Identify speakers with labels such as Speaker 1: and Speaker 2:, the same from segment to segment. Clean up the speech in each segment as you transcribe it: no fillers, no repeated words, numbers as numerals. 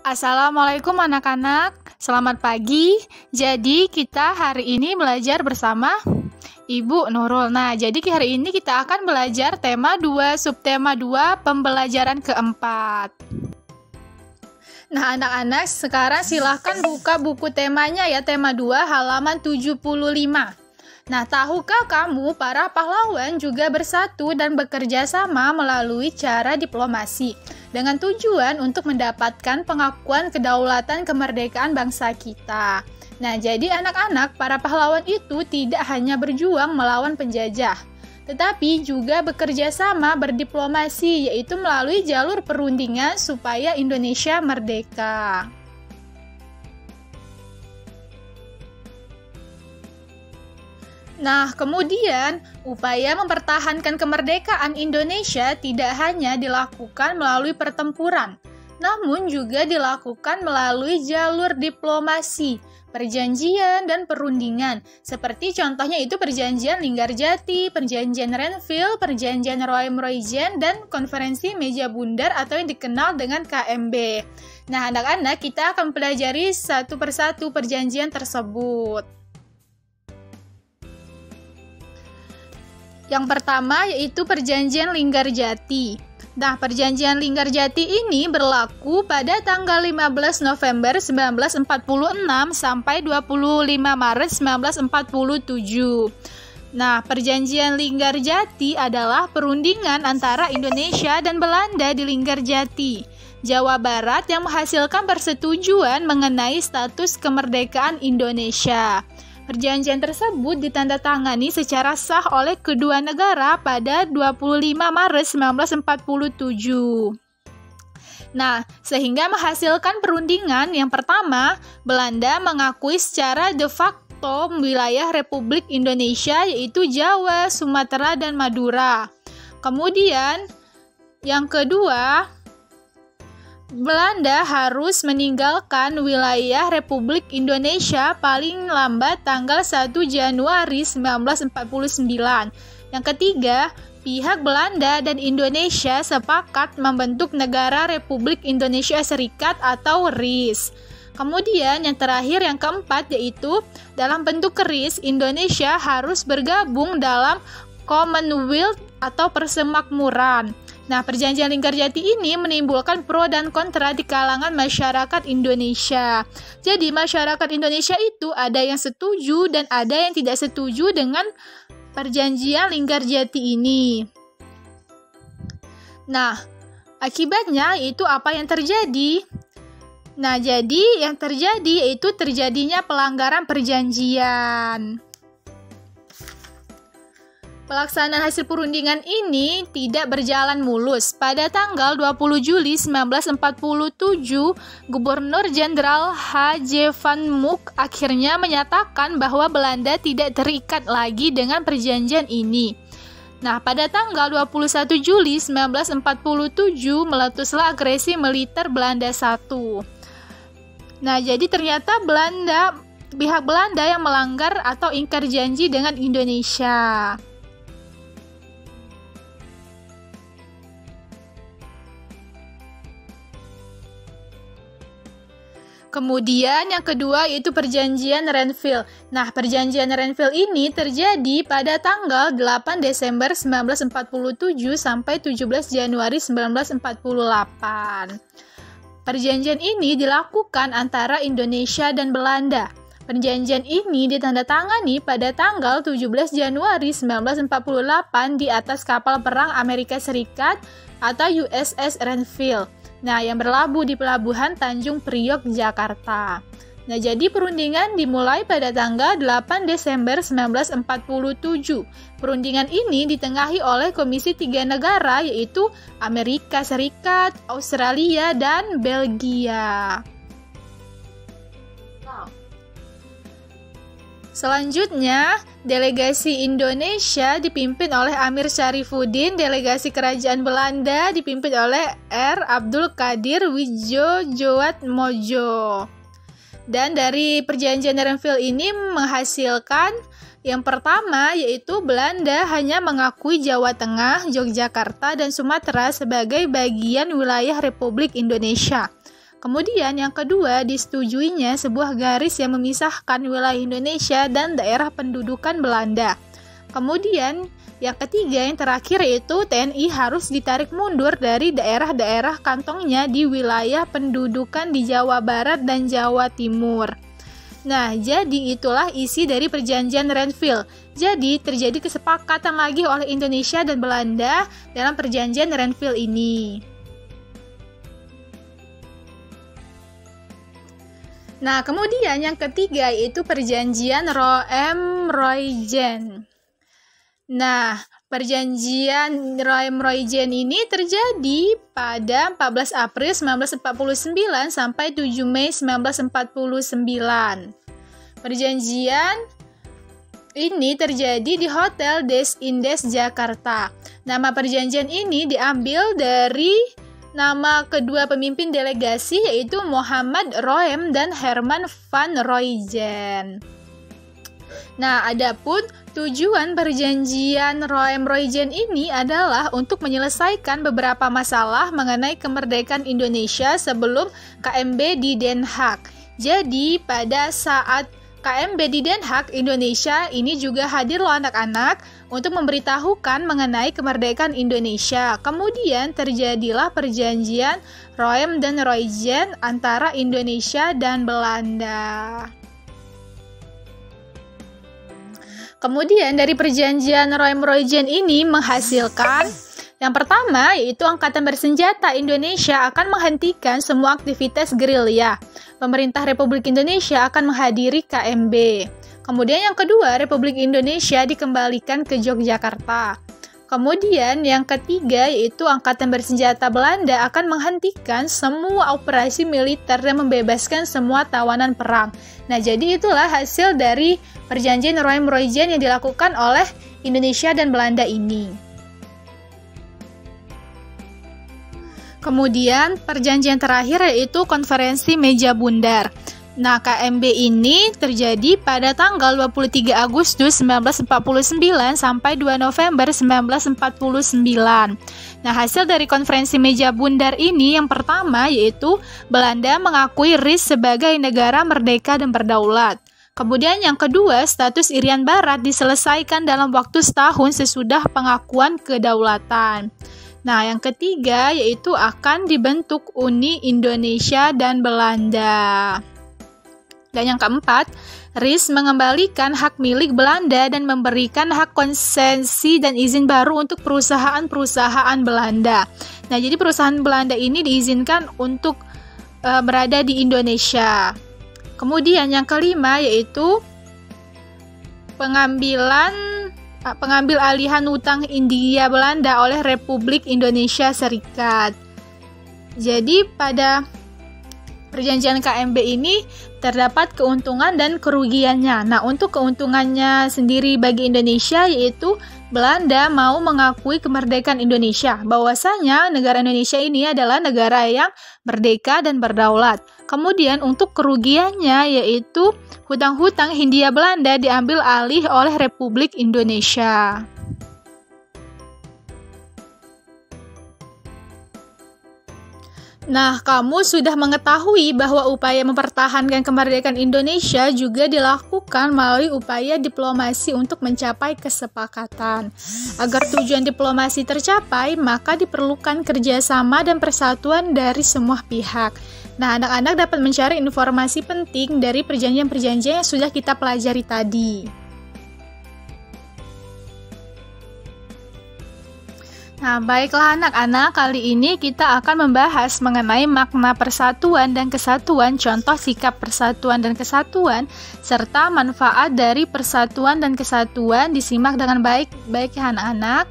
Speaker 1: Assalamualaikum anak-anak, selamat pagi. Jadi kita hari ini belajar bersama Ibu Nurul. Nah, jadi hari ini kita akan belajar tema 2, subtema 2, pembelajaran keempat. Nah, anak-anak sekarang silahkan buka buku temanya ya, tema 2 halaman 75. Nah, tahukah kamu para pahlawan juga bersatu dan bekerja sama melalui cara diplomasi dengan tujuan untuk mendapatkan pengakuan kedaulatan kemerdekaan bangsa kita. Nah, jadi anak-anak, para pahlawan itu tidak hanya berjuang melawan penjajah, tetapi juga bekerja sama berdiplomasi, yaitu melalui jalur perundingan supaya Indonesia merdeka. Nah, kemudian upaya mempertahankan kemerdekaan Indonesia tidak hanya dilakukan melalui pertempuran, namun juga dilakukan melalui jalur diplomasi, perjanjian, dan perundingan. Seperti contohnya itu perjanjian Linggarjati, perjanjian Renville, perjanjian Roym-Roygen, dan konferensi Meja Bundar atau yang dikenal dengan KMB. Nah, anak-anak, kita akan pelajari satu persatu perjanjian tersebut. Yang pertama yaitu perjanjian Linggarjati. Nah, perjanjian Linggarjati ini berlaku pada tanggal 15 November 1946 sampai 25 Maret 1947. Nah, perjanjian Linggarjati adalah perundingan antara Indonesia dan Belanda di Linggarjati, Jawa Barat, yang menghasilkan persetujuan mengenai status kemerdekaan Indonesia. Perjanjian tersebut ditandatangani secara sah oleh kedua negara pada 25 Maret 1947. Nah, sehingga menghasilkan perundingan yang pertama, Belanda mengakui secara de facto wilayah Republik Indonesia yaitu Jawa, Sumatera, dan Madura. Kemudian, yang kedua, Belanda harus meninggalkan wilayah Republik Indonesia paling lambat tanggal 1 Januari 1949. Yang ketiga, pihak Belanda dan Indonesia sepakat membentuk Negara Republik Indonesia Serikat atau RIS. Kemudian yang terakhir, yang keempat, yaitu dalam bentuk RIS, Indonesia harus bergabung dalam Commonwealth atau persemakmuran. Nah, perjanjian Linggarjati ini menimbulkan pro dan kontra di kalangan masyarakat Indonesia. Jadi, masyarakat Indonesia itu ada yang setuju dan ada yang tidak setuju dengan perjanjian Linggarjati ini. Nah, akibatnya itu apa yang terjadi? Nah, jadi yang terjadi yaitu terjadinya pelanggaran perjanjian. Pelaksanaan hasil perundingan ini tidak berjalan mulus. Pada tanggal 20 Juli 1947, Gubernur Jenderal H.J. Van Mook akhirnya menyatakan bahwa Belanda tidak terikat lagi dengan perjanjian ini. Nah, pada tanggal 21 Juli 1947, meletuslah agresi militer Belanda I. Nah, jadi ternyata pihak Belanda yang melanggar atau ingkar janji dengan Indonesia. Kemudian yang kedua yaitu perjanjian Renville. Nah, perjanjian Renville ini terjadi pada tanggal 8 Desember 1947 sampai 17 Januari 1948. Perjanjian ini dilakukan antara Indonesia dan Belanda. Perjanjian ini ditandatangani pada tanggal 17 Januari 1948 di atas kapal perang Amerika Serikat atau USS Renville. Nah, yang berlabuh di pelabuhan Tanjung Priok, Jakarta. Nah, jadi perundingan dimulai pada tanggal 8 Desember 1947. Perundingan ini ditengahi oleh Komisi 3 negara yaitu Amerika Serikat, Australia, dan Belgia. Selanjutnya, delegasi Indonesia dipimpin oleh Amir Syarifuddin, delegasi kerajaan Belanda dipimpin oleh R. Abdul Qadir Widjojoatmojo. Dan dari perjanjian Renville ini menghasilkan yang pertama yaitu Belanda hanya mengakui Jawa Tengah, Yogyakarta, dan Sumatera sebagai bagian wilayah Republik Indonesia. Kemudian yang kedua, disetujuinya sebuah garis yang memisahkan wilayah Indonesia dan daerah pendudukan Belanda. Kemudian yang ketiga, yang terakhir, yaitu TNI harus ditarik mundur dari daerah-daerah kantongnya di wilayah pendudukan di Jawa Barat dan Jawa Timur. Nah, jadi itulah isi dari perjanjian Renville. Jadi terjadi kesepakatan lagi oleh Indonesia dan Belanda dalam perjanjian Renville ini. Nah, kemudian yang ketiga yaitu perjanjian Roem-Roygen. Nah, perjanjian Roem-Roygen ini terjadi pada 14 April 1949 sampai 7 Mei 1949. Perjanjian ini terjadi di Hotel Des Indes, Jakarta. Nama perjanjian ini diambil dari nama kedua pemimpin delegasi, yaitu Muhammad Roem dan Herman van Roygen. Nah, adapun tujuan perjanjian Roem-Roygen ini adalah untuk menyelesaikan beberapa masalah mengenai kemerdekaan Indonesia sebelum KMB di Den Haag. Jadi, pada saat KMB di Den Haag, Indonesia ini juga hadir loh anak-anak untuk memberitahukan mengenai kemerdekaan Indonesia. Kemudian terjadilah perjanjian Roem dan Roygen antara Indonesia dan Belanda. Kemudian dari perjanjian Roem-Roygen ini menghasilkan yang pertama, yaitu Angkatan Bersenjata Indonesia akan menghentikan semua aktivitas gerilya. Pemerintah Republik Indonesia akan menghadiri KMB. Kemudian yang kedua, Republik Indonesia dikembalikan ke Yogyakarta. Kemudian yang ketiga, yaitu Angkatan Bersenjata Belanda akan menghentikan semua operasi militer dan membebaskan semua tawanan perang. Nah, jadi itulah hasil dari perjanjian Roem-Roygen yang dilakukan oleh Indonesia dan Belanda ini. Kemudian perjanjian terakhir yaitu Konferensi Meja Bundar. Nah, KMB ini terjadi pada tanggal 23 Agustus 1949 sampai 2 November 1949. Nah, hasil dari Konferensi Meja Bundar ini yang pertama yaitu Belanda mengakui RIS sebagai negara merdeka dan berdaulat. Kemudian yang kedua, status Irian Barat diselesaikan dalam waktu setahun sesudah pengakuan kedaulatan. Nah, yang ketiga yaitu akan dibentuk Uni Indonesia dan Belanda. Dan yang keempat, RIS mengembalikan hak milik Belanda dan memberikan hak konsesi dan izin baru untuk perusahaan-perusahaan Belanda. Nah, jadi perusahaan Belanda ini diizinkan untuk berada di Indonesia. Kemudian yang kelima yaitu pengambil alihan utang Hindia Belanda oleh Republik Indonesia Serikat. Jadi pada perjanjian KMB ini terdapat keuntungan dan kerugiannya. Nah, untuk keuntungannya sendiri bagi Indonesia yaitu Belanda mau mengakui kemerdekaan Indonesia, bahwasanya negara Indonesia ini adalah negara yang merdeka dan berdaulat. Kemudian untuk kerugiannya yaitu hutang-hutang Hindia Belanda diambil alih oleh Republik Indonesia. Nah, kamu sudah mengetahui bahwa upaya mempertahankan kemerdekaan Indonesia juga dilakukan melalui upaya diplomasi untuk mencapai kesepakatan. Agar tujuan diplomasi tercapai, maka diperlukan kerjasama dan persatuan dari semua pihak. Nah, anak-anak dapat mencari informasi penting dari perjanjian-perjanjian yang sudah kita pelajari tadi. Nah, baiklah anak-anak, kali ini kita akan membahas mengenai makna persatuan dan kesatuan, contoh sikap persatuan dan kesatuan, serta manfaat dari persatuan dan kesatuan. Disimak dengan baik-baik ya anak-anak.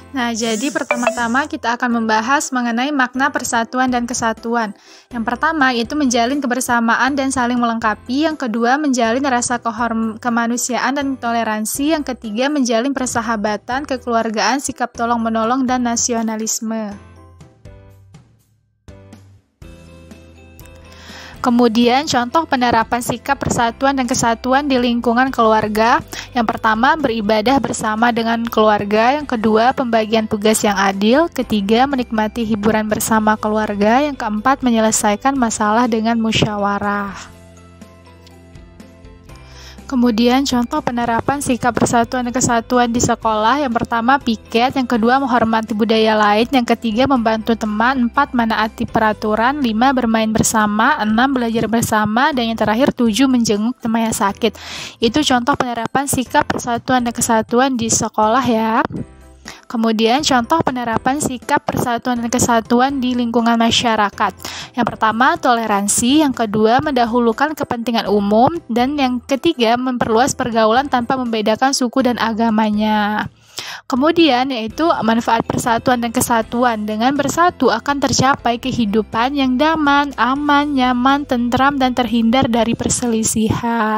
Speaker 1: Nah, jadi pertama-tama kita akan membahas mengenai makna persatuan dan kesatuan. Yang pertama yaitu menjalin kebersamaan dan saling melengkapi. Yang kedua menjalin rasa kemanusiaan dan toleransi. Yang ketiga menjalin persahabatan, kekeluargaan, sikap tolong-menolong, dan nasionalisme. Kemudian contoh penerapan sikap persatuan dan kesatuan di lingkungan keluarga. Yang pertama, beribadah bersama dengan keluarga. Yang kedua, pembagian tugas yang adil. Ketiga, menikmati hiburan bersama keluarga. Yang keempat, menyelesaikan masalah dengan musyawarah. Kemudian contoh penerapan sikap persatuan dan kesatuan di sekolah. Yang pertama, piket. Yang kedua, menghormati budaya lain. Yang ketiga, membantu teman. 4, menaati peraturan. 5, bermain bersama. 6, belajar bersama. Dan yang terakhir, 7, menjenguk teman yang sakit. Itu contoh penerapan sikap persatuan dan kesatuan di sekolah ya. Kemudian contoh penerapan sikap persatuan dan kesatuan di lingkungan masyarakat. Yang pertama, toleransi. Yang kedua, mendahulukan kepentingan umum. Dan yang ketiga, memperluas pergaulan tanpa membedakan suku dan agamanya. Kemudian yaitu manfaat persatuan dan kesatuan. Dengan bersatu akan tercapai kehidupan yang damai, aman, nyaman, tentram, dan terhindar dari perselisihan.